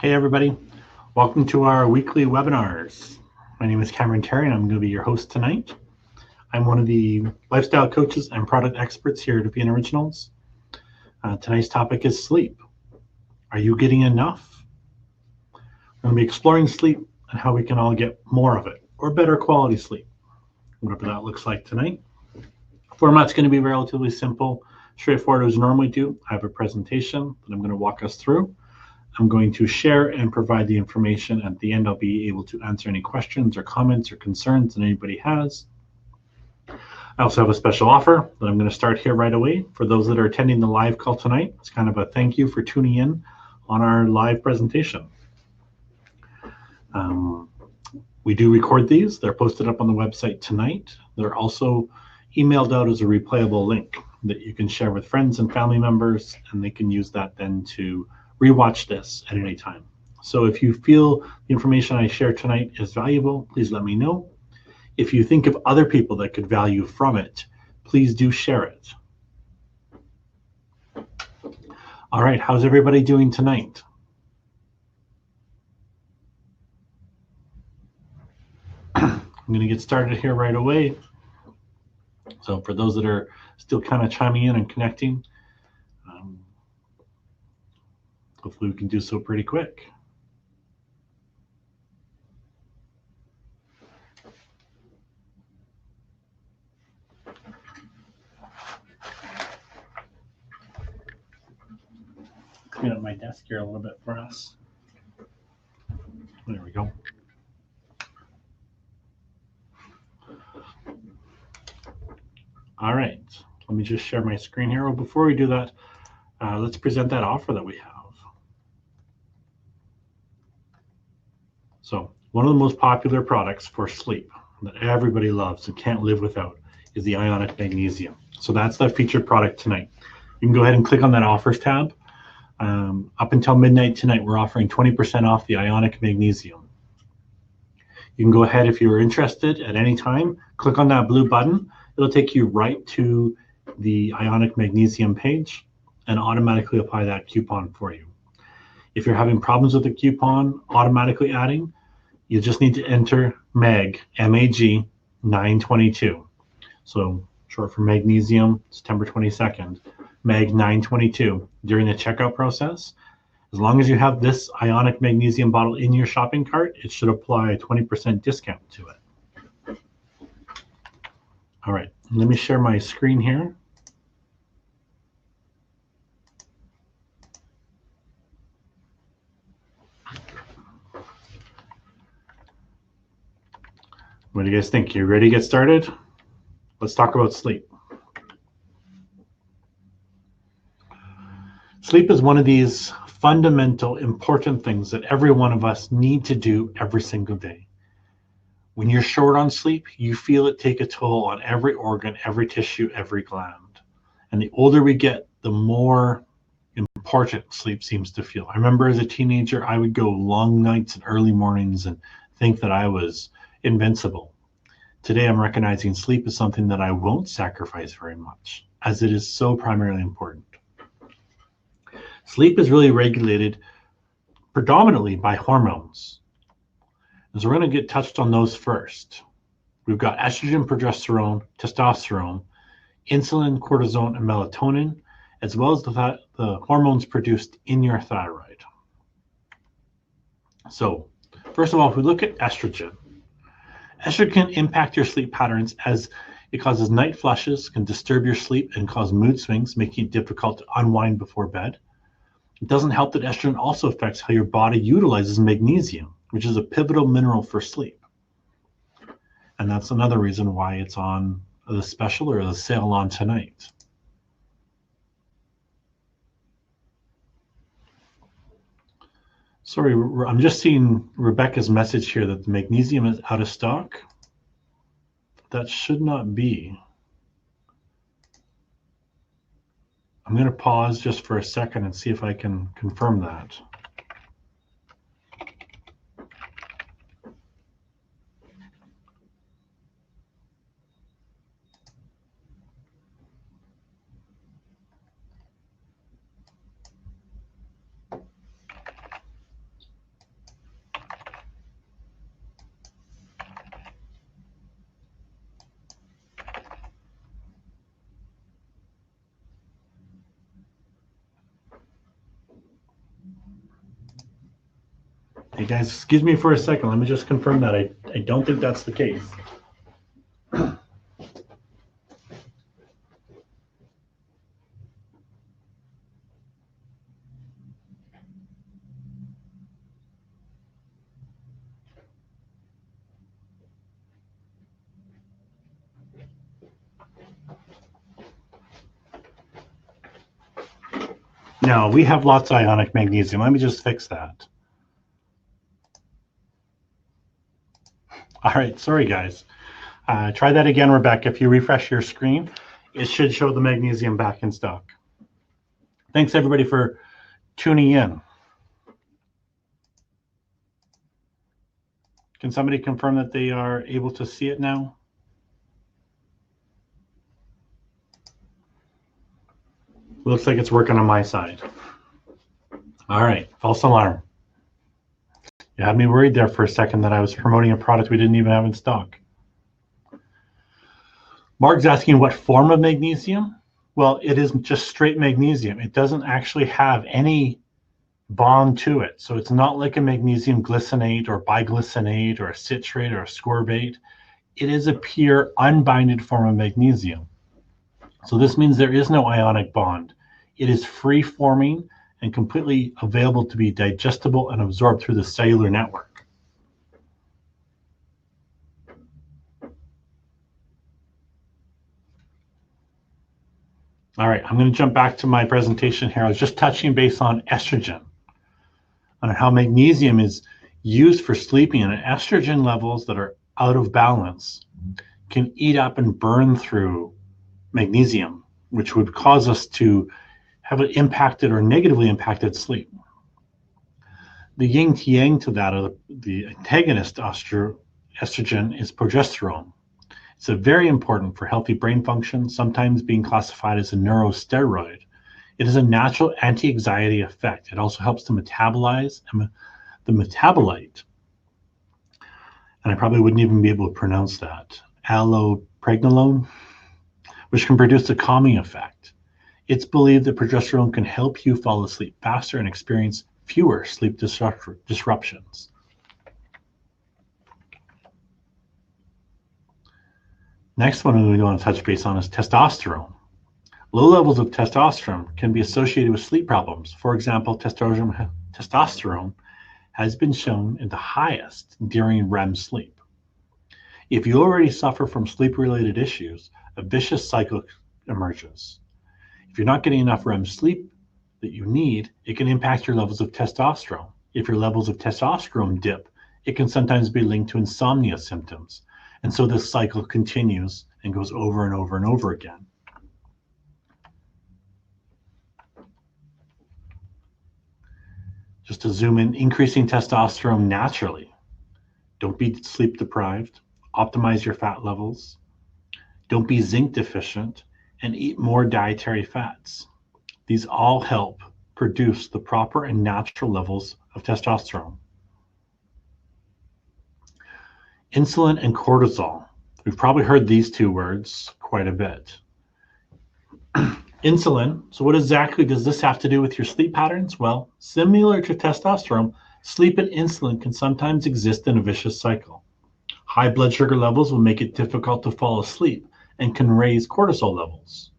Hey everybody, welcome to our weekly webinars. My name is Cameron Terry and I'm going to be your host tonight. I'm one of the lifestyle coaches and product experts here at Avena Originals. Tonight's topic is sleep. Are you getting enough? We're going to be exploring sleep and how we can all get more of it or better quality sleep, whatever that looks like tonight. The format's going to be relatively simple, straightforward as normally do. I have a presentation that I'm going to walk us through. I'm going to share and provide the information. At the end, I'll be able to answer any questions or comments or concerns that anybody has. I also have a special offer that I'm going to start here right away. For those that are attending the live call tonight, it's kind of a thank you for tuning in on our live presentation. We do record these. They're posted up on the website tonight. They're also emailed out as a replayable link that you can share with friends and family members, and they can use that then to rewatch this at any time. So if you feel the information I share tonight is valuable, please let me know. If you think of other people that could value from it, please do share it. All right, how's everybody doing tonight? I'm going to get started here right away. So for those that are still kind of chiming in and connecting, hopefully we can do so pretty quick. Clean up my desk here a little bit for us. There we go. All right, let me just share my screen here. Well, before we do that, let's present that offer that we have. So one of the most popular products for sleep that everybody loves and can't live without is the ionic magnesium. So that's the featured product tonight. You can go ahead and click on that offers tab. Up until midnight tonight, we're offering 20% off the ionic magnesium. You can go ahead if you're interested at any time, click on that blue button. It'll take you right to the ionic magnesium page and automatically apply that coupon for you. If you're having problems with the coupon automatically adding, you just need to enter MAG, M-A-G 922. So short for magnesium, September 22nd, MAG 922 during the checkout process. As long as you have this ionic magnesium bottle in your shopping cart, it should apply a 20% discount to it. All right, let me share my screen here. What do you guys think? You ready to get started? Let's talk about sleep. Sleep is one of these fundamental, important things that every one of us need to do every single day. When you're short on sleep, you feel it take a toll on every organ, every tissue, every gland. And the older we get, the more important sleep seems to feel. I remember as a teenager, I would go long nights and early mornings and think that I was invincible. Today, I'm recognizing sleep is something that I won't sacrifice very much, as it is so primarily important. Sleep is really regulated predominantly by hormones. And so we're going to get touched on those first. We've got estrogen, progesterone, testosterone, insulin, cortisol, and melatonin, as well as the hormones produced in your thyroid. So first of all, if we look at estrogen, estrogen can impact your sleep patterns as it causes night flushes, can disturb your sleep and cause mood swings, making it difficult to unwind before bed. It doesn't help that estrogen also affects how your body utilizes magnesium, which is a pivotal mineral for sleep. And that's another reason why it's on the special or the sale on tonight. Sorry, I'm just seeing Rebecca's message here that the magnesium is out of stock. That should not be. I'm going to pause just for a second and see if I can confirm that. Hey guys, excuse me for a second. Let me just confirm that. I don't think that's the case. No, we have lots of ionic magnesium. Let me just fix that. All right, sorry guys. Try that again, Rebecca. If you refresh your screen, it should show the magnesium back in stock. Thanks everybody for tuning in. Can somebody confirm that they are able to see it now? Looks like it's working on my side. All right, false alarm. You had me worried there for a second that I was promoting a product we didn't even have in stock. Mark's asking what form of magnesium? Well, it isn't just straight magnesium. It doesn't actually have any bond to it. So it's not like a magnesium glycinate or biglycinate or a citrate or a ascorbate. It is a pure unbinded form of magnesium. So this means there is no ionic bond. It is free forming and completely available to be digestible and absorbed through the cellular network. All right, I'm going to jump back to my presentation here. I was just touching base on estrogen, on how magnesium is used for sleeping, and estrogen levels that are out of balance can eat up and burn through magnesium, which would cause us to have an impacted or negatively impacted sleep. The yin to yang to that, or the antagonist estrogen, is progesterone. It's very important for healthy brain function, sometimes being classified as a neurosteroid. It has a natural anti-anxiety effect. It also helps to metabolize the metabolite, and I probably wouldn't even be able to pronounce that, allopregnanolone, which can produce a calming effect. It's believed that progesterone can help you fall asleep faster and experience fewer sleep disruptions. Next one we want to touch base on is testosterone. Low levels of testosterone can be associated with sleep problems. For example, testosterone has been shown at the highest during REM sleep. If you already suffer from sleep-related issues, a vicious cycle emerges. If you're not getting enough REM sleep that you need, it can impact your levels of testosterone. If your levels of testosterone dip, it can sometimes be linked to insomnia symptoms. And so this cycle continues and goes over and over and over again. Just to zoom in, increasing testosterone naturally. Don't be sleep deprived. Optimize your fat levels. Don't be zinc deficient, and eat more dietary fats. These all help produce the proper and natural levels of testosterone. Insulin and cortisol. We've probably heard these two words quite a bit. Insulin, so what exactly does this have to do with your sleep patterns? Well, similar to testosterone, sleep and insulin can sometimes exist in a vicious cycle. High blood sugar levels will make it difficult to fall asleep and can raise cortisol levels.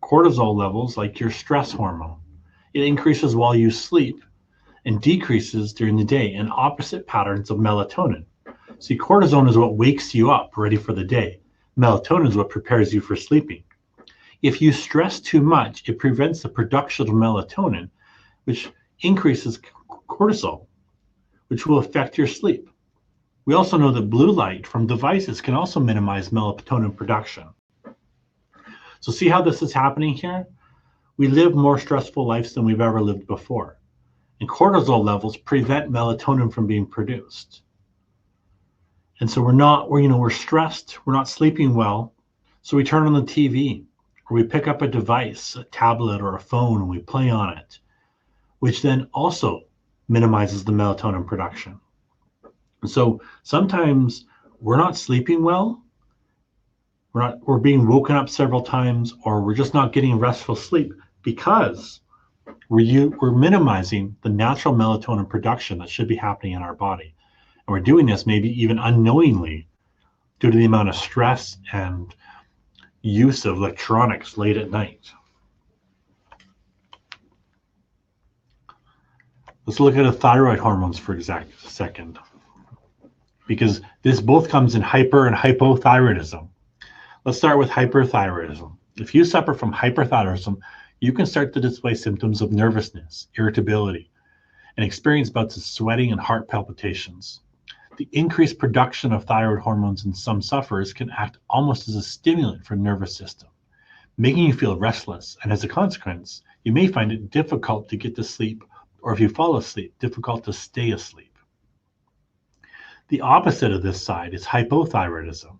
Cortisol levels, like your stress hormone, it increases while you sleep and decreases during the day in opposite patterns of melatonin. See, cortisol is what wakes you up ready for the day. Melatonin is what prepares you for sleeping. If you stress too much, it prevents the production of melatonin, which increases cortisol, which will affect your sleep. We also know that blue light from devices can also minimize melatonin production. So see how this is happening here? We live more stressful lives than we've ever lived before. And cortisol levels prevent melatonin from being produced. And so we're stressed, we're not sleeping well. So we turn on the TV, or we pick up a device, a tablet or a phone, and we play on it, which then also minimizes the melatonin production. And so sometimes we're not sleeping well, we're being woken up several times, or we're just not getting restful sleep because We're minimizing the natural melatonin production that should be happening in our body. And we're doing this maybe even unknowingly due to the amount of stress and use of electronics late at night. Let's look at the thyroid hormones for a second, because this both comes in hyper and hypothyroidism. Let's start with hyperthyroidism. If you suffer from hyperthyroidism, you can start to display symptoms of nervousness, irritability, and experience bouts of sweating and heart palpitations. The increased production of thyroid hormones in some sufferers can act almost as a stimulant for the nervous system, making you feel restless, and as a consequence, you may find it difficult to get to sleep, or if you fall asleep, difficult to stay asleep. The opposite of this side is hypothyroidism.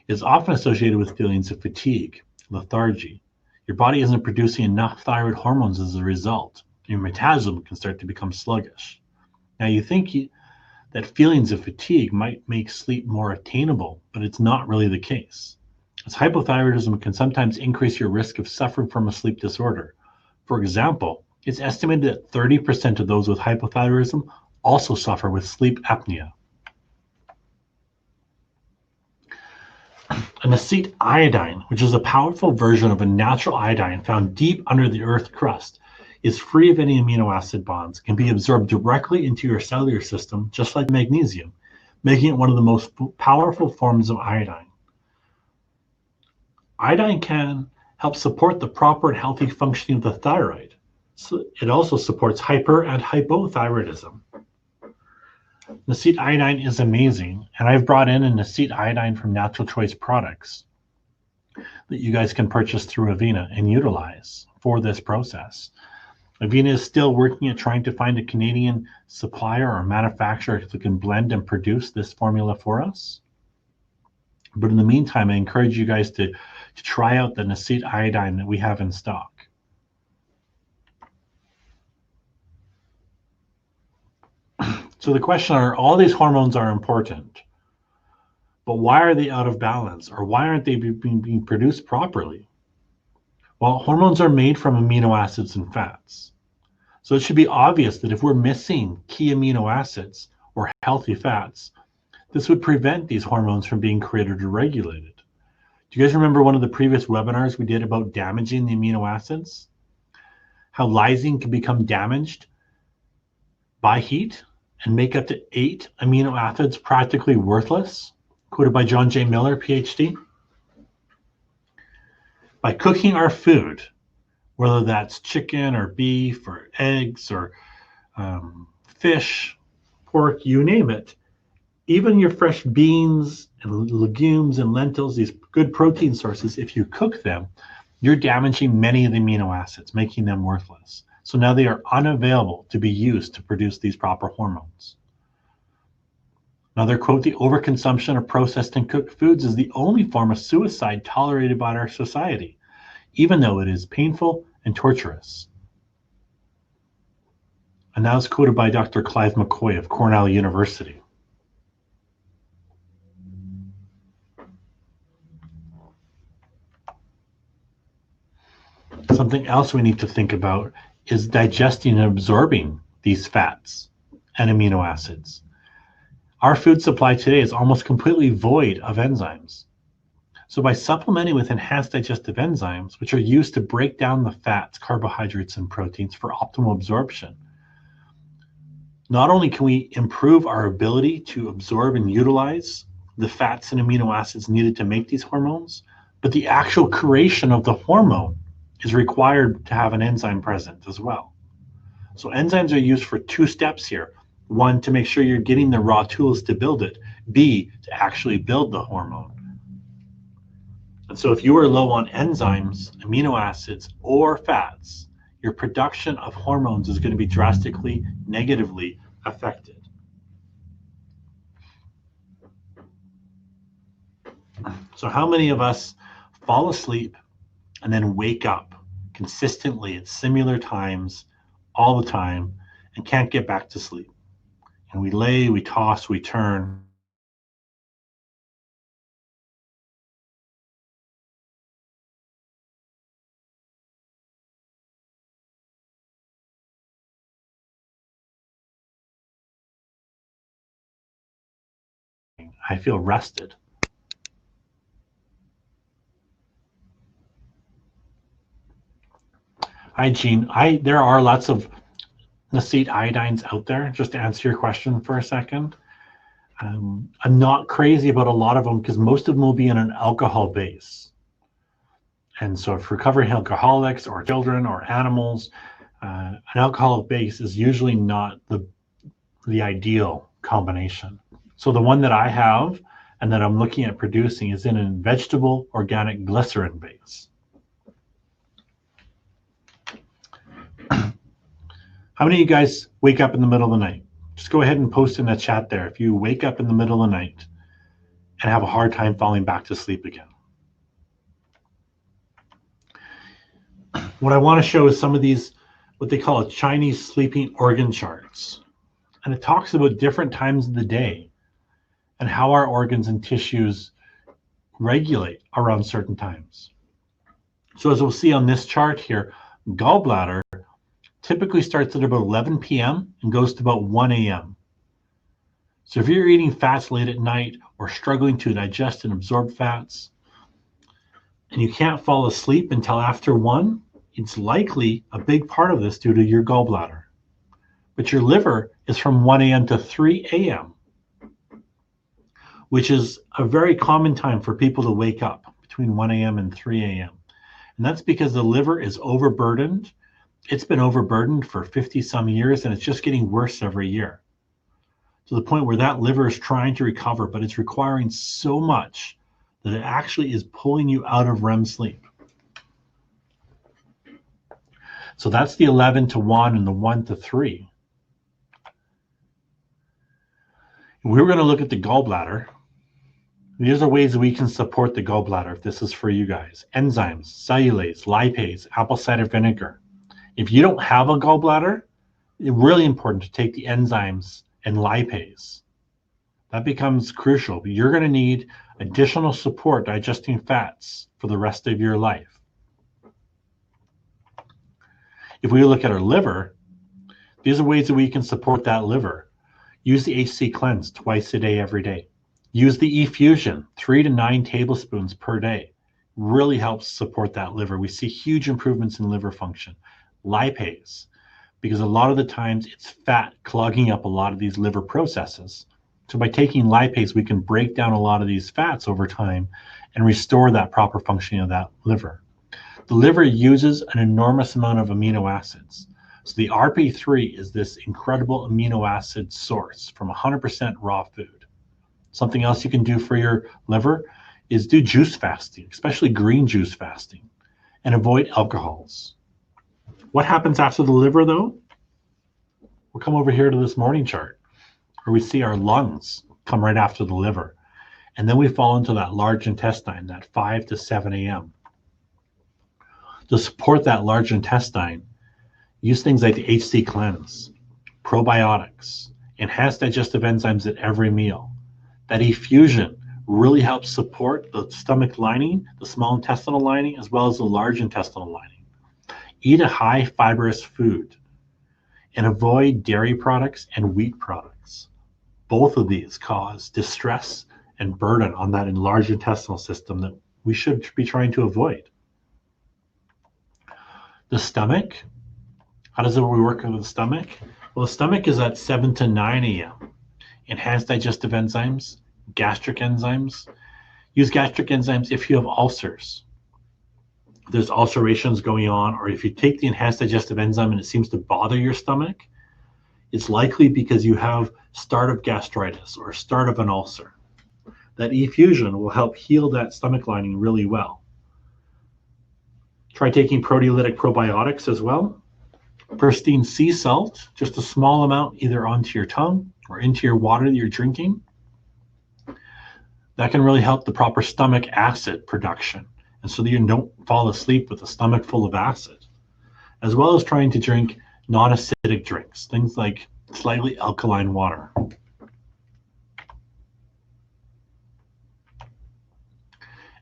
It is often associated with feelings of fatigue, lethargy. Your body isn't producing enough thyroid hormones as a result. Your metabolism can start to become sluggish. Now, you think that feelings of fatigue might make sleep more attainable, but it's not really the case, as hypothyroidism can sometimes increase your risk of suffering from a sleep disorder. For example, it's estimated that 30% of those with hypothyroidism also suffer with sleep apnea. An acetate iodine, which is a powerful version of a natural iodine found deep under the Earth's crust, is free of any amino acid bonds, can be absorbed directly into your cellular system, just like magnesium, making it one of the most powerful forms of iodine. Iodine can help support the proper and healthy functioning of the thyroid. So it also supports hyper and hypothyroidism. Acetate iodine is amazing, and I've brought in an acetate iodine from Natural Choice Products that you guys can purchase through Avena and utilize for this process. Avena is still working at trying to find a Canadian supplier or manufacturer that can blend and produce this formula for us. But in the meantime, I encourage you guys to try out the acetate iodine that we have in stock. So the question are, all these hormones are important, but why are they out of balance, or why aren't they being produced properly? Well, hormones are made from amino acids and fats. So it should be obvious that if we're missing key amino acids or healthy fats, this would prevent these hormones from being created or regulated. Do you guys remember one of the previous webinars we did about damaging the amino acids? How lysine can become damaged by heat and make up to 8 amino acids practically worthless, quoted by John J. Miller, PhD. By cooking our food, whether that's chicken or beef or eggs or fish, pork, you name it, even your fresh beans and legumes and lentils, these good protein sources, if you cook them, you're damaging many of the amino acids, making them worthless. So now they are unavailable to be used to produce these proper hormones. Another quote, the overconsumption of processed and cooked foods is the only form of suicide tolerated by our society, even though it is painful and torturous. And that was quoted by Dr. Clive McCoy of Cornell University. Something else we need to think about is digesting and absorbing these fats and amino acids. Our food supply today is almost completely void of enzymes. So by supplementing with enhanced digestive enzymes, which are used to break down the fats, carbohydrates, and proteins for optimal absorption, not only can we improve our ability to absorb and utilize the fats and amino acids needed to make these hormones, but the actual creation of the hormone is required to have an enzyme present as well. So enzymes are used for 2 steps here. One, to make sure you're getting the raw tools to build it. B, to actually build the hormone. And so if you are low on enzymes, amino acids, or fats, your production of hormones is going to be drastically negatively affected. So how many of us fall asleep and then wake up consistently at similar times all the time and can't get back to sleep? And we lay, we toss, we turn, I feel rested. Hi, Jean. There are lots of acetate iodines out there, just to answer your question for a second. I'm not crazy about a lot of them because most of them will be in an alcohol base. And so if recovering alcoholics or children or animals, an alcoholic base is usually not the ideal combination. So the one that I have and that I'm looking at producing is in a vegetable organic glycerin base. How many of you guys wake up in the middle of the night? Just go ahead and post in the chat there if you wake up in the middle of the night and have a hard time falling back to sleep again. What I want to show is some of these, what they call a Chinese sleeping organ charts. And it talks about different times of the day and how our organs and tissues regulate around certain times. So as we'll see on this chart here, gallbladder typically starts at about 11 p.m. and goes to about 1 a.m. So if you're eating fats late at night or struggling to digest and absorb fats, and you can't fall asleep until after 1, it's likely a big part of this due to your gallbladder. But your liver is from 1 a.m. to 3 a.m., which is a very common time for people to wake up between 1 a.m. and 3 a.m. And that's because the liver is overburdened. It's been overburdened for 50 some years, and it's just getting worse every year, to the point where that liver is trying to recover, but it's requiring so much that it actually is pulling you out of REM sleep. So that's the 11 to 1 and the 1 to 3. We were going to look at the gallbladder. These are ways that we can support the gallbladder if this is for you guys. Enzymes, cellulase, lipase, apple cider vinegar. If you don't have a gallbladder, it's really important to take the enzymes and lipase. That becomes crucial. You're going to need additional support digesting fats for the rest of your life. If we look at our liver, these are ways that we can support that liver. Use the HC cleanse twice a day, every day. Use the E-fusion, 3 to 9 tablespoons per day. Really helps support that liver. We see huge improvements in liver function. Lipase, because a lot of the times it's fat clogging up a lot of these liver processes. So by taking lipase, we can break down a lot of these fats over time and restore that proper functioning of that liver. The liver uses an enormous amount of amino acids. So the RP3 is this incredible amino acid source from 100% raw food. Something else you can do for your liver is do juice fasting, especially green juice fasting, and avoid alcohols. What happens after the liver, though? We'll come over here to this morning chart where we see our lungs come right after the liver. And then we fall into that large intestine, that 5 to 7 a.m. To support that large intestine, use things like the HC cleanse, probiotics, enhanced digestive enzymes at every meal. That E-fusion really helps support the stomach lining, the small intestinal lining, as well as the large intestinal lining. Eat a high fibrous food and avoid dairy products and wheat products. Both of these cause distress and burden on that enlarged intestinal system that we should be trying to avoid. The stomach, how does it work with the stomach? Well, the stomach is at 7 to 9 a.m. Enhanced digestive enzymes, gastric enzymes. Use gastric enzymes if you have ulcers. If there's ulcerations going on, or if you take the enhanced digestive enzyme and it seems to bother your stomach, it's likely because you have start of gastritis or start of an ulcer. That E-fusion will help heal that stomach lining really well. Try taking proteolytic probiotics as well. Pristine sea salt, just a small amount, either onto your tongue or into your water that you're drinking. That can really help the proper stomach acid production, and so that you don't fall asleep with a stomach full of acid, as well as trying to drink non-acidic drinks, things like slightly alkaline water.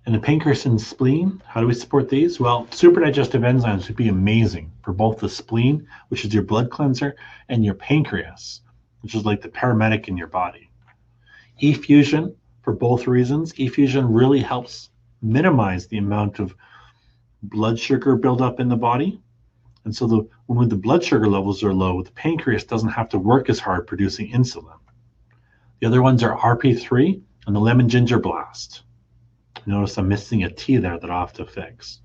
And the pancreas and spleen, how do we support these? Well, super digestive enzymes would be amazing for both the spleen, which is your blood cleanser, and your pancreas, which is like the paramedic in your body. E-fusion For both reasons, effusion really helps minimize the amount of blood sugar buildup in the body. And so when the blood sugar levels are low, the pancreas doesn't have to work as hard producing insulin. The other ones are RP3 and the lemon ginger blast. Notice I'm missing a T there that I'll have to fix.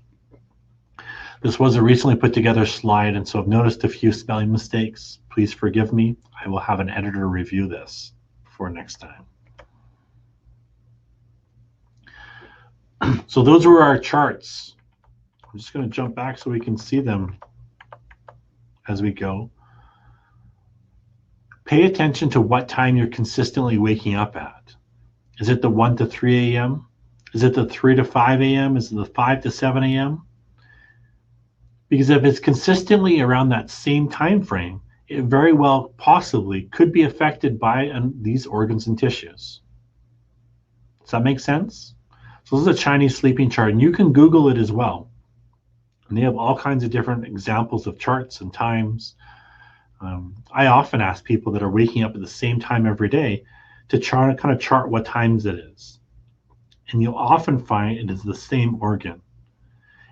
This was a recently put together slide, and so I've noticed a few spelling mistakes. Please forgive me. I will have an editor review this for next time. So those were our charts. I'm just going to jump back so we can see them as we go. Pay attention to what time you're consistently waking up at. Is it the 1 to 3 a.m.? Is it the 3 to 5 a.m.? Is it the 5 to 7 a.m.? Because if it's consistently around that same time frame, it very well possibly could be affected by these organs and tissues. Does that make sense? So this is a Chinese sleeping chart, and you can Google it as well. And they have all kinds of different examples of charts and times. I often ask people that are waking up at the same time every day to kind of chart what times it is. And you'll often find it is the same organ.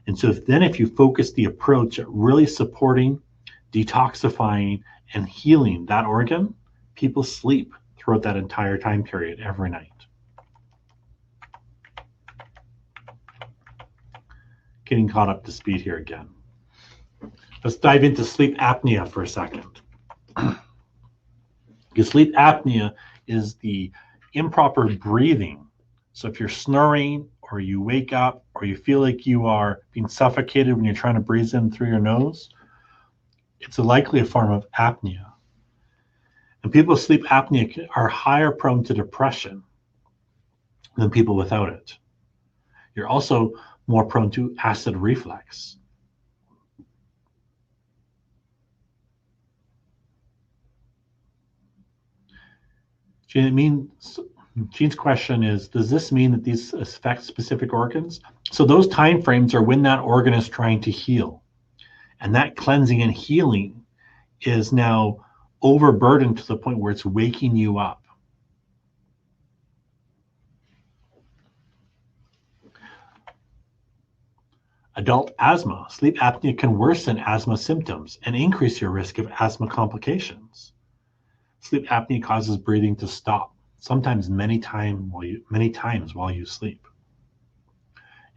And so if you focus the approach at really supporting, detoxifying, and healing that organ, people sleep throughout that entire time period every night. Getting caught up to speed here again. Let's dive into sleep apnea for a second. Because sleep apnea is the improper breathing. So if you're snoring or you wake up or you feel like you are being suffocated when you're trying to breathe in through your nose, it's likely a form of apnea. And people with sleep apnea are higher prone to depression than people without it. You're also more prone to acid reflux. Gene's question is, does this mean that these affect specific organs? So those time frames are when that organ is trying to heal. And that cleansing and healing is now overburdened to the point where it's waking you up. Adult asthma. Sleep apnea can worsen asthma symptoms and increase your risk of asthma complications. Sleep apnea causes breathing to stop, sometimes many times while you sleep.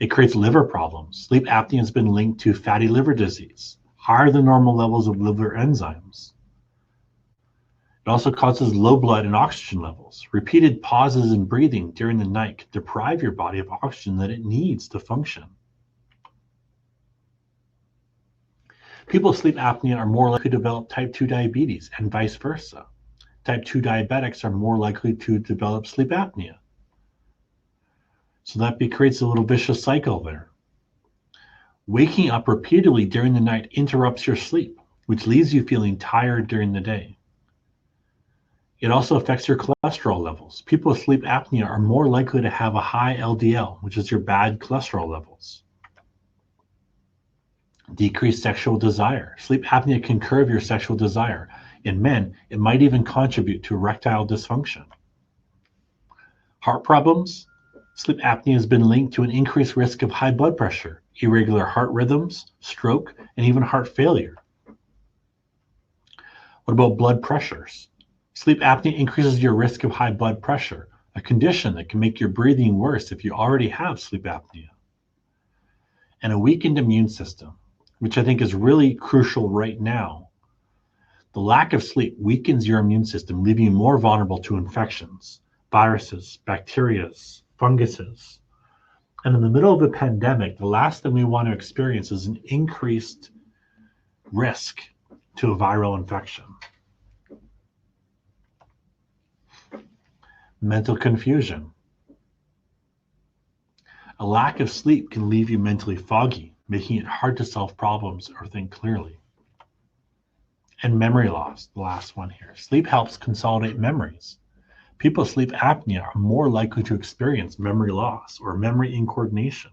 It creates liver problems. Sleep apnea has been linked to fatty liver disease, higher than normal levels of liver enzymes. It also causes low blood and oxygen levels. Repeated pauses in breathing during the night can deprive your body of oxygen that it needs to function. People with sleep apnea are more likely to develop type 2 diabetes and vice versa. Type 2 diabetics are more likely to develop sleep apnea. So that creates a little vicious cycle there. Waking up repeatedly during the night interrupts your sleep, which leaves you feeling tired during the day. It also affects your cholesterol levels. People with sleep apnea are more likely to have a high LDL, which is your bad cholesterol levels. Decreased sexual desire. Sleep apnea can curb your sexual desire. In men, it might even contribute to erectile dysfunction. Heart problems. Sleep apnea has been linked to an increased risk of high blood pressure, irregular heart rhythms, stroke, and even heart failure. What about blood pressures? Sleep apnea increases your risk of high blood pressure, a condition that can make your breathing worse if you already have sleep apnea. And a weakened immune system, which I think is really crucial right now. The lack of sleep weakens your immune system, leaving you more vulnerable to infections, viruses, bacteria, funguses. And in the middle of a pandemic, the last thing we want to experience is an increased risk to a viral infection. Mental confusion. A lack of sleep can leave you mentally foggy, making it hard to solve problems or think clearly. And memory loss, the last one here. Sleep helps consolidate memories. People with sleep apnea are more likely to experience memory loss or memory incoordination.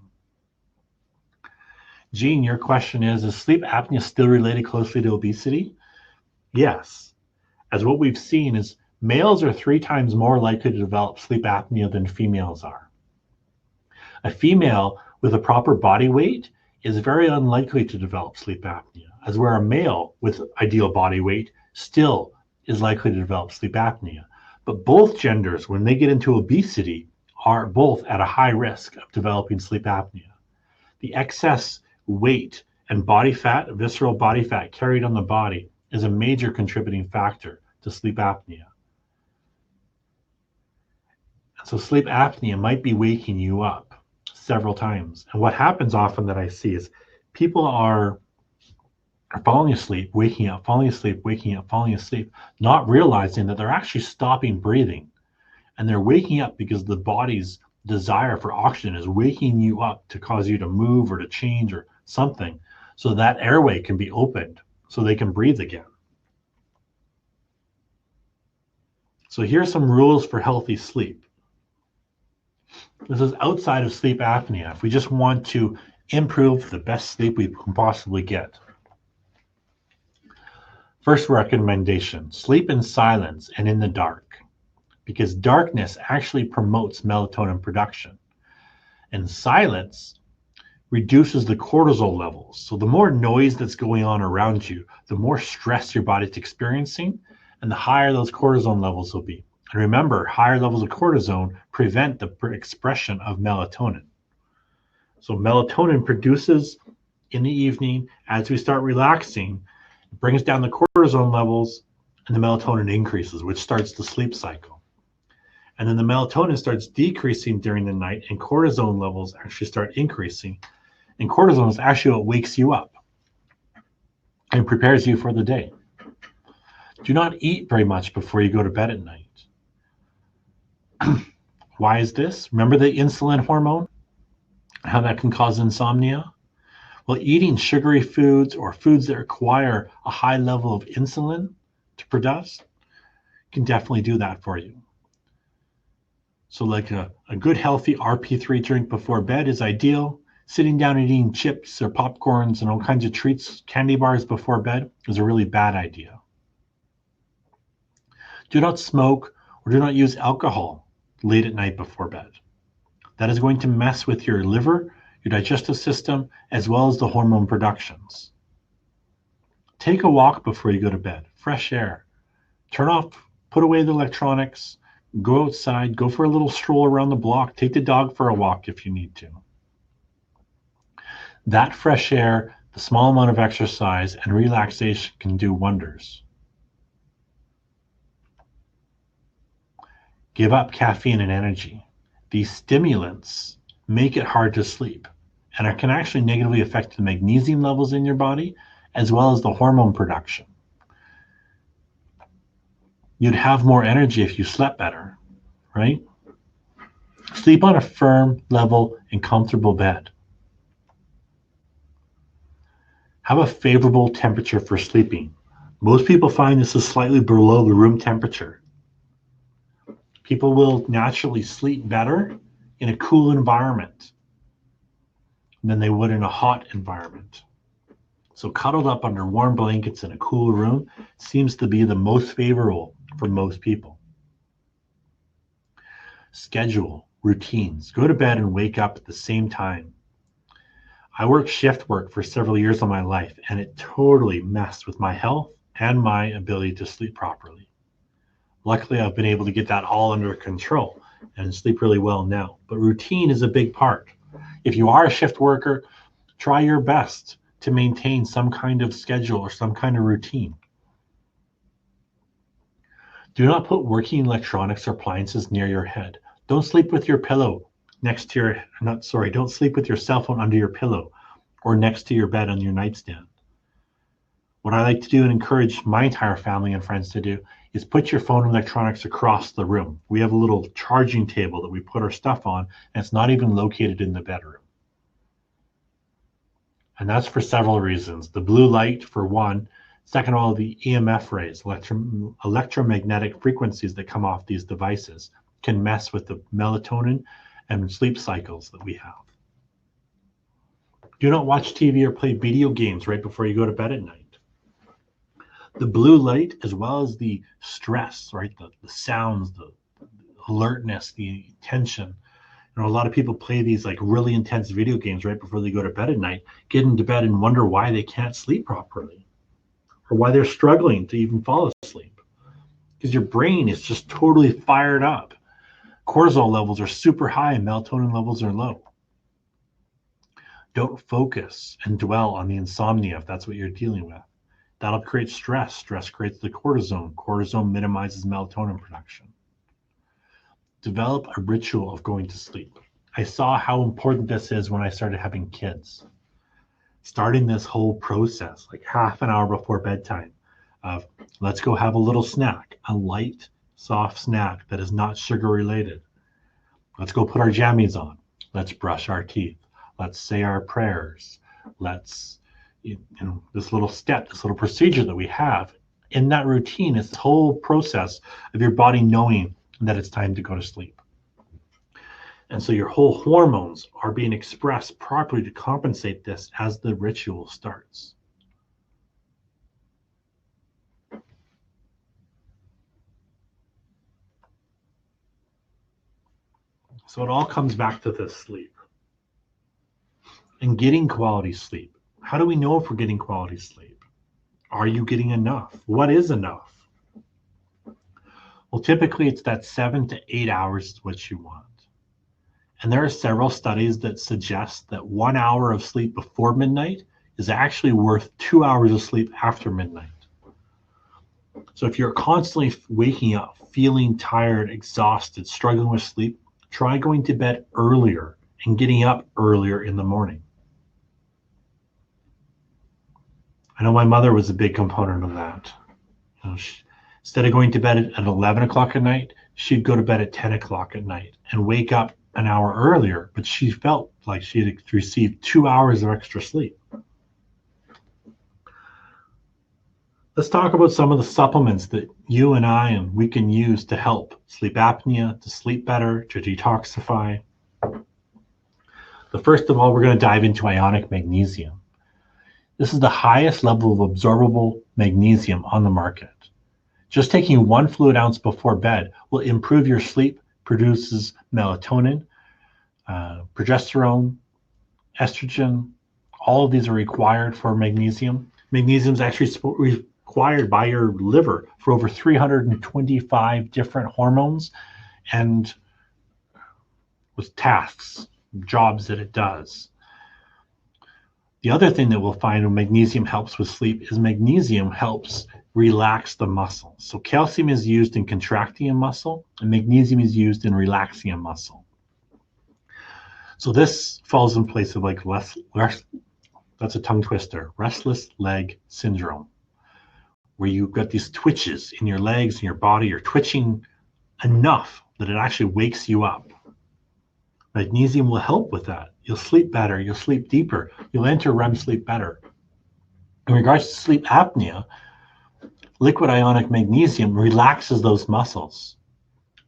Gene, your question is sleep apnea still related closely to obesity? Yes. As what we've seen is Males are 3 times more likely to develop sleep apnea than females are. A female with a proper body weight is very unlikely to develop sleep apnea, as where a male with ideal body weight still is likely to develop sleep apnea. But both genders, when they get into obesity, are both at a high risk of developing sleep apnea. The excess weight and body fat, visceral body fat carried on the body, is a major contributing factor to sleep apnea. So sleep apnea might be waking you up several times. And what happens often that I see is people are falling asleep, waking up, falling asleep, waking up, falling asleep, not realizing that they're actually stopping breathing. And they're waking up because the body's desire for oxygen is waking you up to cause you to move or to change or something, so that airway can be opened so they can breathe again. So here's some rules for healthy sleep. This is outside of sleep apnea. If we just want to improve the best sleep we can possibly get. First recommendation, sleep in silence and in the dark, because darkness actually promotes melatonin production. And silence reduces the cortisol levels. So the more noise that's going on around you, the more stress your body's experiencing, and the higher those cortisol levels will be. And remember, higher levels of cortisol prevent the expression of melatonin. So melatonin produces in the evening as we start relaxing, it brings down the cortisol levels, and the melatonin increases, which starts the sleep cycle. And then the melatonin starts decreasing during the night, and cortisol levels actually start increasing. And cortisol is actually what wakes you up and prepares you for the day. Do not eat very much before you go to bed at night. Why is this? Remember the insulin hormone? How that can cause insomnia? Well, eating sugary foods or foods that require a high level of insulin to produce can definitely do that for you. So like a good healthy RP3 drink before bed is ideal. Sitting down and eating chips or popcorns and all kinds of treats, candy bars before bed is a really bad idea. Do not smoke or do not use alcohol late at night before bed. That is going to mess with your liver, your digestive system, as well as the hormone productions. Take a walk before you go to bed, fresh air. Turn off, put away the electronics, go outside, go for a little stroll around the block, take the dog for a walk if you need to. That fresh air, the small amount of exercise and relaxation can do wonders. Give up caffeine and energy. These stimulants make it hard to sleep, and it can actually negatively affect the magnesium levels in your body as well as the hormone production. You'd have more energy if you slept better, right? Sleep on a firm, level, and comfortable bed. Have a favorable temperature for sleeping. Most people find this is slightly below the room temperature. People will naturally sleep better in a cool environment than they would in a hot environment. So cuddled up under warm blankets in a cool room seems to be the most favorable for most people. Schedule, routines. Go to bed and wake up at the same time. I worked shift work for several years of my life, and it totally messed with my health and my ability to sleep properly. Luckily, I've been able to get that all under control and sleep really well now. But routine is a big part. If you are a shift worker, try your best to maintain some kind of schedule or some kind of routine. Do not put working electronics or appliances near your head. Don't sleep with your pillow next to your, don't sleep with your cell phone under your pillow or next to your bed on your nightstand. What I like to do and encourage my entire family and friends to do is put your phone and electronics across the room. We have a little charging table that we put our stuff on, and it's not even located in the bedroom. And that's for several reasons. The blue light, for one. Second of all, the EMF rays, electromagnetic frequencies that come off these devices can mess with the melatonin and sleep cycles that we have. Do not watch TV or play video games right before you go to bed at night. The blue light, as well as the stress, right? The sounds, the alertness, the tension. A lot of people play these like really intense video games right before they go to bed at night, get into bed and wonder why they can't sleep properly or why they're struggling to even fall asleep. Because your brain is just totally fired up. Cortisol levels are super high and melatonin levels are low. Don't focus and dwell on the insomnia if that's what you're dealing with. That'll create stress. Stress creates the cortisone. Cortisone minimizes melatonin production. Develop a ritual of going to sleep. I saw how important this is when I started having kids. Starting this whole process, like half an hour before bedtime, of let's go have a little snack, a light, soft snack that is not sugar related. Let's go put our jammies on. Let's brush our teeth. Let's say our prayers. Let's, this little step, this little procedure that we have in that routine is the whole process of your body knowing that it's time to go to sleep. And so your whole hormones are being expressed properly to compensate this as the ritual starts. So it all comes back to this sleep and getting quality sleep. How do we know if we're getting quality sleep? Are you getting enough? What is enough? Well, typically it's that 7 to 8 hours is what you want. And there are several studies that suggest that 1 hour of sleep before midnight is actually worth 2 hours of sleep after midnight. So if you're constantly waking up, feeling tired, exhausted, struggling with sleep, try going to bed earlier and getting up earlier in the morning. I know my mother was a big component of that. Instead of going to bed at 11 o'clock at night, she'd go to bed at 10 o'clock at night and wake up an hour earlier, but she felt like she had received 2 hours of extra sleep. Let's talk about some of the supplements that you and we can use to help sleep apnea, to sleep better, to detoxify. The first of all, we're going to dive into ionic magnesium. This is the highest level of absorbable magnesium on the market. Just taking 1 fluid ounce before bed will improve your sleep, produces melatonin, progesterone, estrogen. All of these are required for magnesium. Magnesium is actually required by your liver for over 325 different hormones and with tasks, jobs that it does. The other thing that we'll find when magnesium helps with sleep is magnesium helps relax the muscle. So calcium is used in contracting a muscle and magnesium is used in relaxing a muscle. So this falls in place of like that's a tongue twister, restless leg syndrome, where you've got these twitches in your legs and your body. You're twitching enough that it actually wakes you up. Magnesium will help with that. You'll sleep better. You'll sleep deeper. You'll enter REM sleep better. In regards to sleep apnea, liquid ionic magnesium relaxes those muscles.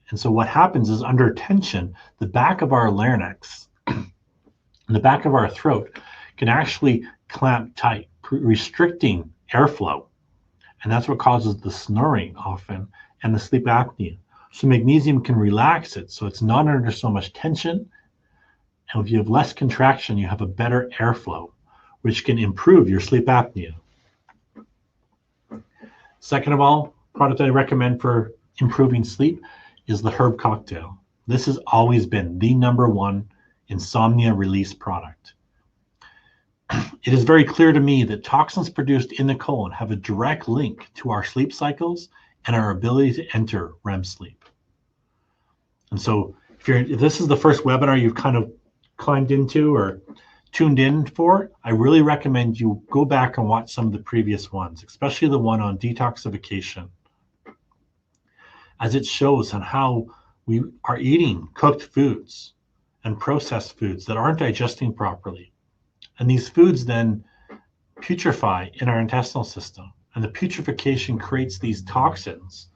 And so what happens is under tension, the back of our larynx and the back of our throat can actually clamp tight, restricting airflow. And that's what causes the snoring often and the sleep apnea. So magnesium can relax it so it's not under so much tension. And if you have less contraction, you have a better airflow, which can improve your sleep apnea. Second of all, product I recommend for improving sleep is the herb cocktail. This has always been the #1 insomnia release product. It is very clear to me that toxins produced in the colon have a direct link to our sleep cycles and our ability to enter REM sleep. And so if this is the first webinar you've kind of climbed into or tuned in for, I really recommend you go back and watch some of the previous ones, especially the one on detoxification, as it shows on how we are eating cooked foods and processed foods that aren't digesting properly. And these foods then putrefy in our intestinal system. And the putrefaction creates these toxins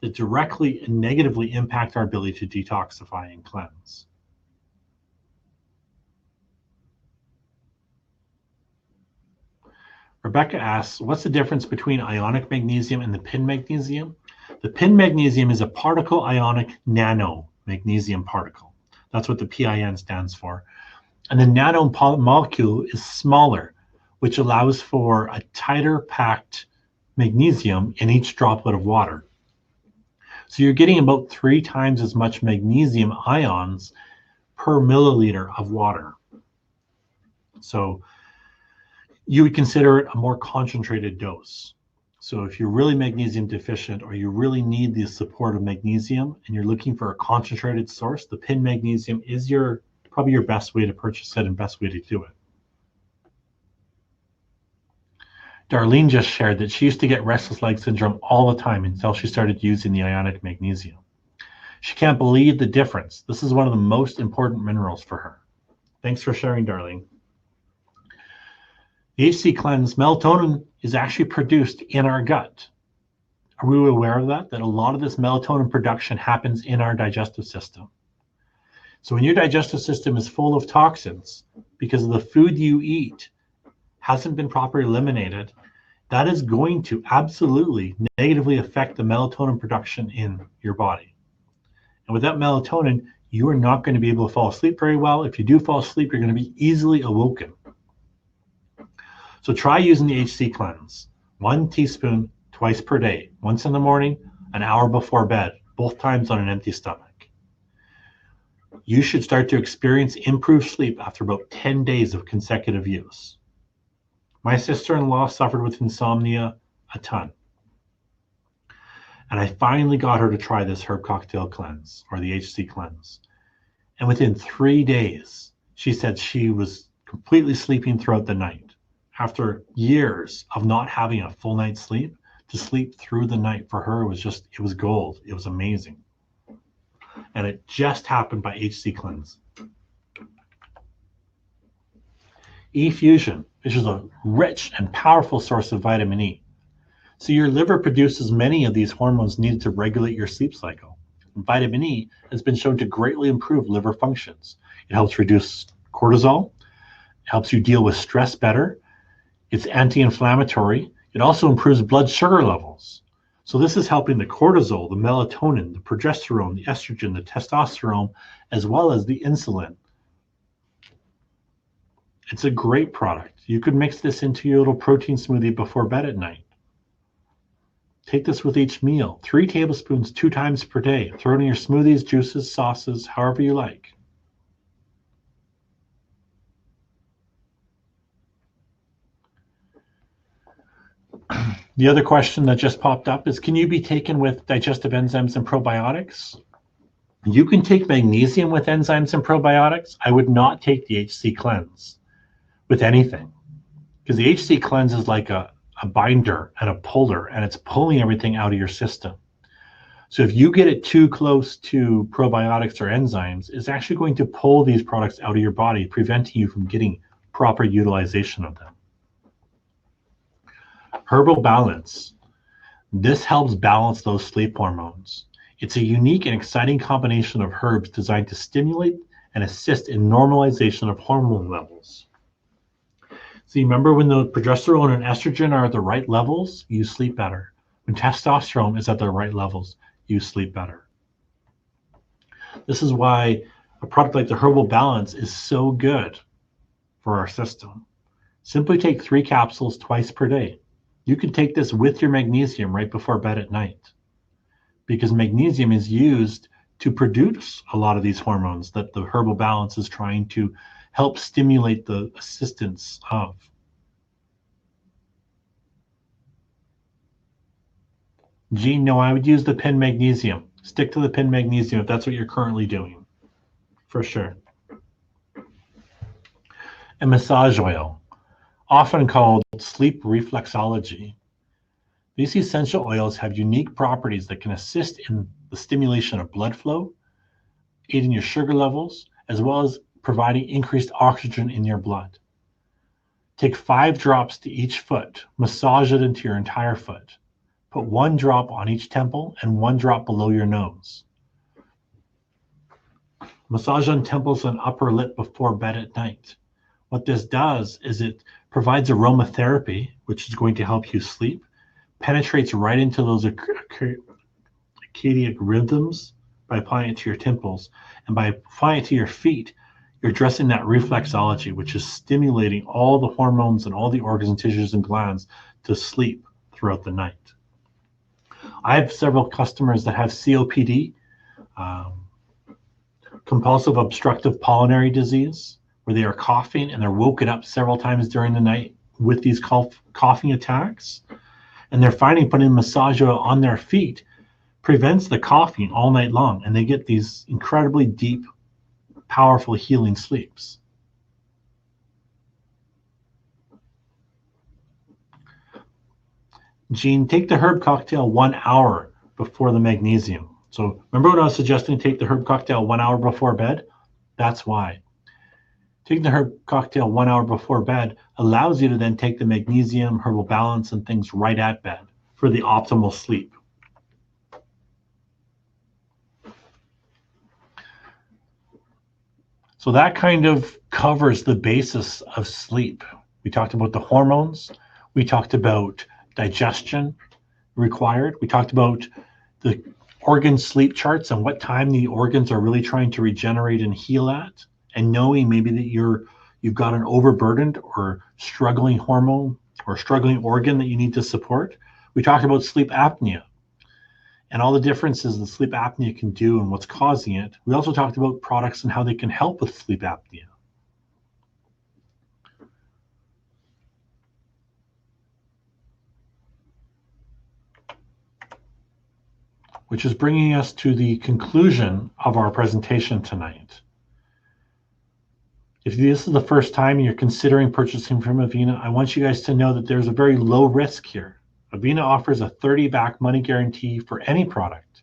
that directly and negatively impact our ability to detoxify and cleanse. Rebecca asks, what's the difference between ionic magnesium and the pin magnesium? The pin magnesium is a particle ionic nano magnesium particle. That's what the PIN stands for. And the nano molecule is smaller, which allows for a tighter packed magnesium in each droplet of water. So you're getting about 3 times as much magnesium ions per milliliter of water. So you would consider it a more concentrated dose. So if you're really magnesium deficient or you really need the support of magnesium and you're looking for a concentrated source, the pin magnesium is probably your best way to purchase it and best way to do it. Darlene just shared that she used to get restless leg syndrome all the time until she started using the ionic magnesium. She can't believe the difference. This is one of the most important minerals for her. Thanks for sharing, Darlene. The HC cleanse, melatonin is actually produced in our gut. Are we aware of that? That a lot of this melatonin production happens in our digestive system. So when your digestive system is full of toxins because of the food you eat hasn't been properly eliminated, that is going to absolutely negatively affect the melatonin production in your body. And without melatonin, you are not going to be able to fall asleep very well. If you do fall asleep, you're going to be easily awoken. So try using the HC cleanse. 1 teaspoon twice per day, once in the morning, an hour before bed, both times on an empty stomach. You should start to experience improved sleep after about 10 days of consecutive use. My sister-in-law suffered with insomnia a ton. And I finally got her to try this herb cocktail cleanse, or the HC cleanse. And within 3 days, she said she was completely sleeping throughout the night. After years of not having a full night's sleep, to sleep through the night for her was it was gold. It was amazing. And it just happened by HC cleanse. E-fusion, which is a rich and powerful source of vitamin E. So your liver produces many of these hormones needed to regulate your sleep cycle. And vitamin E has been shown to greatly improve liver functions. It helps reduce cortisol, helps you deal with stress better. It's anti-inflammatory. It also improves blood sugar levels. So this is helping the cortisol, the melatonin, the progesterone, the estrogen, the testosterone, as well as the insulin. It's a great product. You could mix this into your little protein smoothie before bed at night. Take this with each meal. 3 tablespoons 2 times per day. Throw it in your smoothies, juices, sauces, however you like. The other question that just popped up is, can you be taken with digestive enzymes and probiotics? You can take magnesium with enzymes and probiotics. I would not take the HC cleanse with anything, because the HC cleanse is like a binder and a puller, and it's pulling everything out of your system. So if you get it too close to probiotics or enzymes, it's actually going to pull these products out of your body, preventing you from getting proper utilization of them. Herbal balance. This helps balance those sleep hormones. It's a unique and exciting combination of herbs designed to stimulate and assist in normalization of hormone levels. So you remember when the progesterone and estrogen are at the right levels, you sleep better. When testosterone is at the right levels, you sleep better. This is why a product like the Herbal Balance is so good for our system. Simply take 3 capsules twice per day. You can take this with your magnesium right before bed at night, because magnesium is used to produce a lot of these hormones that the Herbal Balance is trying to help stimulate the assistance of. Jean, no, I would use the pin magnesium. Stick to the pin magnesium if that's what you're currently doing, for sure. And massage oil, often called sleep reflexology. These essential oils have unique properties that can assist in the stimulation of blood flow, aiding your sugar levels, as well as providing increased oxygen in your blood. Take 5 drops to each foot, massage it into your entire foot. Put 1 drop on each temple and 1 drop below your nose. Massage on temples and upper lip before bed at night. What this does is it provides aromatherapy, which is going to help you sleep, penetrates right into those circadian rhythms by applying it to your temples, and by applying it to your feet, you're addressing that reflexology, which is stimulating all the hormones and all the organs and tissues and glands to sleep throughout the night. I have several customers that have COPD, compulsive obstructive pulmonary disease, where they are coughing and they're woken up several times during the night with these coughing attacks. And they're finding putting massage oil on their feet prevents the coughing all night long, and they get these incredibly deep, powerful healing sleeps. Gene, take the herb cocktail 1 hour before the magnesium. So remember when I was suggesting take the herb cocktail 1 hour before bed? That's why. Taking the herb cocktail 1 hour before bed allows you to then take the magnesium, herbal balance, and things right at bed for the optimal sleep. So that kind of covers the basis of sleep. We talked about the hormones. We talked about digestion required. We talked about the organ sleep charts and what time the organs are really trying to regenerate and heal at, and knowing maybe that you've got an overburdened or struggling hormone or struggling organ that you need to support. We talked about sleep apnea and all the differences that sleep apnea can do and what's causing it. We also talked about products and how they can help with sleep apnea. Which is bringing us to the conclusion of our presentation tonight. If this is the first time you're considering purchasing from Avena, I want you guys to know that there's a very low risk here. Avena offers a 30-back money guarantee for any product.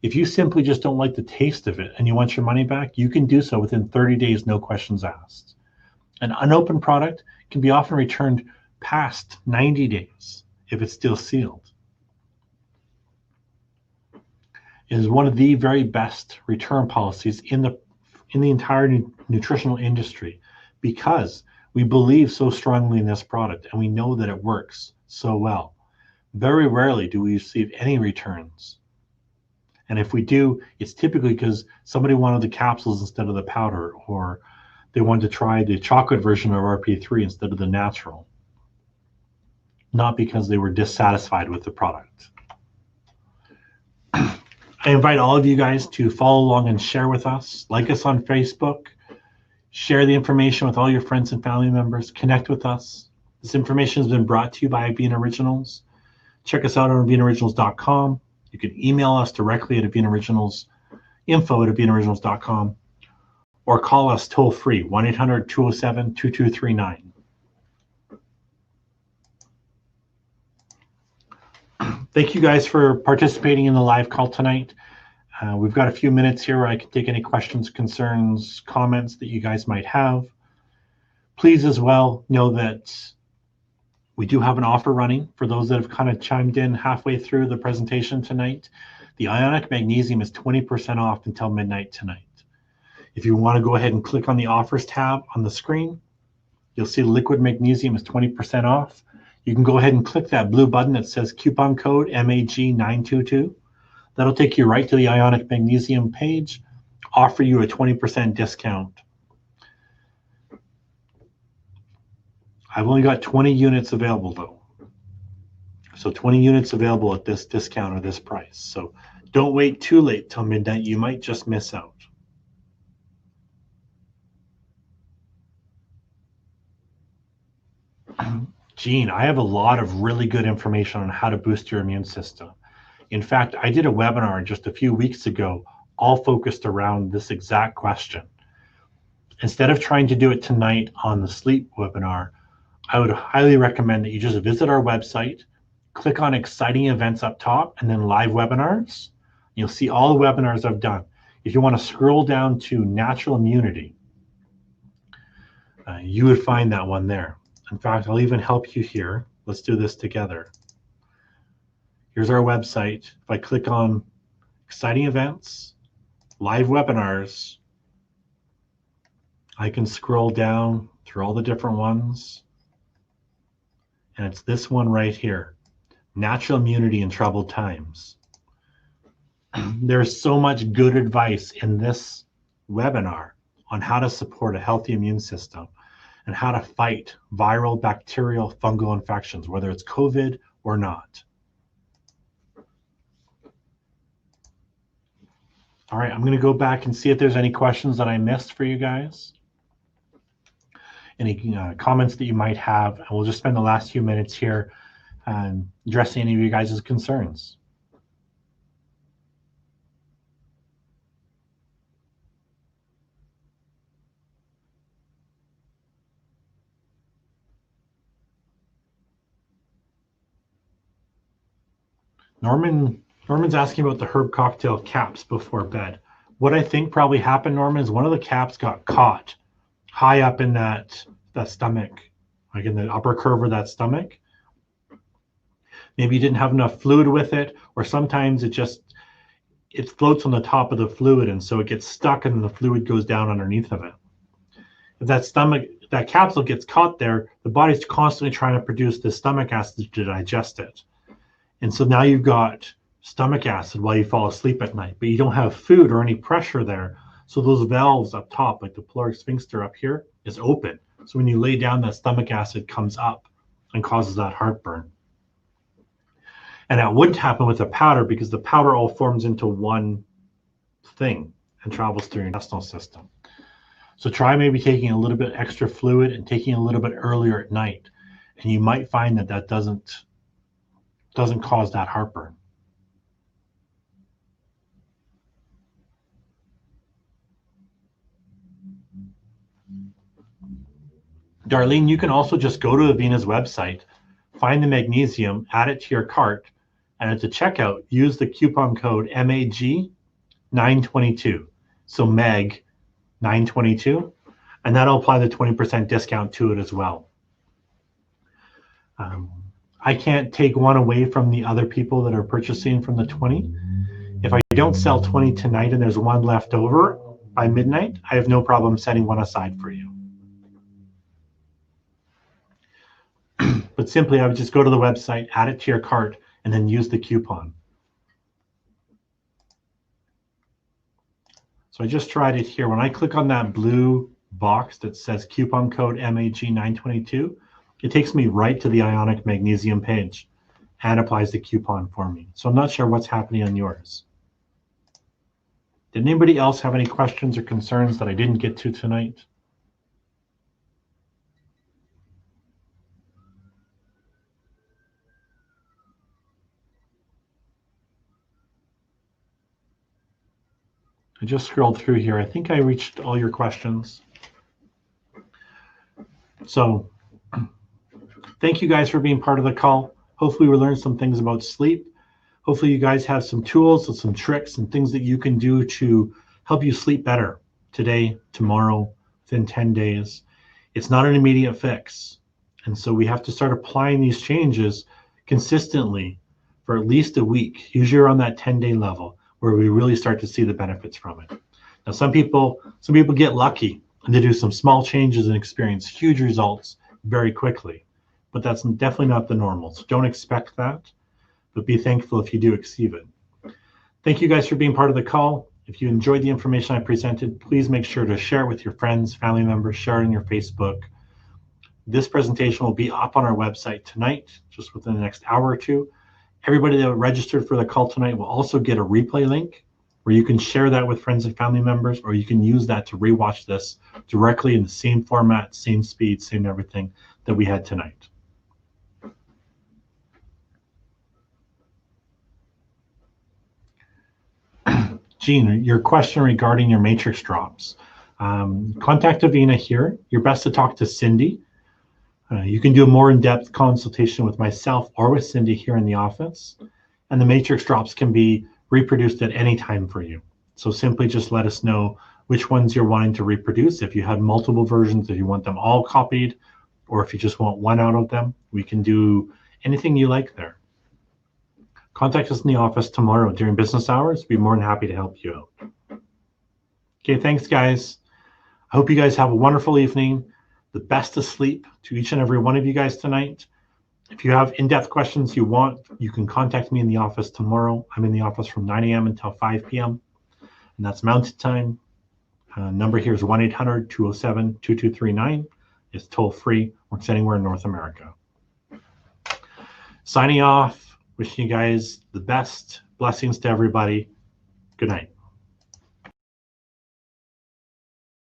If you simply just don't like the taste of it and you want your money back, you can do so within 30 days, no questions asked. An unopened product can be often returned past 90 days if it's still sealed. It is one of the very best return policies in the entire nutritional industry, because we believe so strongly in this product and we know that it works so well. Very rarely do we receive any returns. And if we do, it's typically because somebody wanted the capsules instead of the powder, or they wanted to try the chocolate version of RP3 instead of the natural. Not because they were dissatisfied with the product. I invite all of you guys to follow along and share with us. Like us on Facebook. Share the information with all your friends and family members. Connect with us. This information has been brought to you by Avena Originals. Check us out on avenaoriginals.com. You can email us directly at info@avenaoriginals.com, or call us toll free, 1-800-207-2239. Thank you guys for participating in the live call tonight. We've got a few minutes here where I can take any questions, concerns, comments that you guys might have. Please as well know that we do have an offer running for those that have kind of chimed in halfway through the presentation tonight. The ionic magnesium is 20% off until midnight tonight. If you want to go ahead and click on the offers tab on the screen, you'll see liquid magnesium is 20% off. You can go ahead and click that blue button that says coupon code MAG922. That'll take you right to the ionic magnesium page, offer you a 20% discount. I've only got 20 units available though. So 20 units available at this discount or this price. So don't wait too late till midnight. You might just miss out. Gene, I have a lot of really good information on how to boost your immune system. In fact, I did a webinar just a few weeks ago, all focused around this exact question. Instead of trying to do it tonight on the sleep webinar, I would highly recommend that you just visit our website, click on exciting events up top, and then live webinars. You'll see all the webinars I've done. If you want to scroll down to natural immunity, you would find that one there. In fact, I'll even help you here. Let's do this together. Here's our website. If I click on exciting events, live webinars, I can scroll down through all the different ones. And it's this one right here, natural immunity in troubled times. There's so much good advice in this webinar on how to support a healthy immune system and how to fight viral, bacterial, fungal infections, whether it's COVID or not. All right, I'm going to go back and see if there's any questions that I missed for you guys. Any comments that you might have, and we'll just spend the last few minutes here addressing any of you guys' concerns. Norman's asking about the herb cocktail caps before bed. What I think probably happened, Norman, is one of the caps got caught high up in that stomach, like in the upper curve of that stomach. Maybe you didn't have enough fluid with it, or sometimes it floats on the top of the fluid, and so it gets stuck and the fluid goes down underneath of it. If that capsule gets caught there, the body's constantly trying to produce the stomach acid to digest it. And so now you've got stomach acid while you fall asleep at night, but you don't have food or any pressure there. So those valves up top, like the pyloric sphincter up here, is open. So when you lay down, that stomach acid comes up and causes that heartburn. And that wouldn't happen with the powder because the powder all forms into one thing and travels through your intestinal system. So try maybe taking a little bit extra fluid and taking a little bit earlier at night. And you might find that doesn't cause that heartburn. Darlene, you can also just go to Avena's website, find the magnesium, add it to your cart, and at the checkout, use the coupon code MAG922. So MAG 922, and that'll apply the 20% discount to it as well. I can't take one away from the other people that are purchasing from the 20. If I don't sell 20 tonight and there's one left over by midnight, I have no problem setting one aside for you. But simply, I would just go to the website, add it to your cart, and then use the coupon. So I just tried it here. When I click on that blue box that says coupon code MAG922, it takes me right to the Ionic Magnesium page and applies the coupon for me. So I'm not sure what's happening on yours. Did anybody else have any questions or concerns that I didn't get to tonight? I just scrolled through here. I think I reached all your questions. So thank you guys for being part of the call. Hopefully we learned some things about sleep. Hopefully you guys have some tools and some tricks and things that you can do to help you sleep better today, tomorrow, within 10 days. It's not an immediate fix. And so we have to start applying these changes consistently for at least a week, usually around that 10-day level, where we really start to see the benefits from it. Now, some people get lucky and they do some small changes and experience huge results very quickly, but that's definitely not the normal. So don't expect that, but be thankful if you do exceed it. Thank you guys for being part of the call. If you enjoyed the information I presented, please make sure to share it with your friends, family members, share it on your Facebook. This presentation will be up on our website tonight, just within the next hour or two. Everybody that registered for the call tonight will also get a replay link where you can share that with friends and family members, or you can use that to rewatch this directly in the same format, same speed, same everything that we had tonight. Jean, your question regarding your matrix drops. Contact Avena here. You're best to talk to Cindy. You can do a more in-depth consultation with myself or with Cindy here in the office. And the matrix drops can be reproduced at any time for you. So simply just let us know which ones you're wanting to reproduce. If you had multiple versions, if you want them all copied, or if you just want one out of them, we can do anything you like there. Contact us in the office tomorrow during business hours. We'd be more than happy to help you out. Okay, thanks, guys. I hope you guys have a wonderful evening. The best of sleep to each and every one of you guys tonight. If you have in-depth questions you want, you can contact me in the office tomorrow. I'm in the office from 9 a.m. until 5 p.m. and that's Mountain Time. Number here is 1-800-207-2239. It's toll free. Works anywhere in North America. Signing off. Wishing you guys the best. Blessings to everybody. Good night.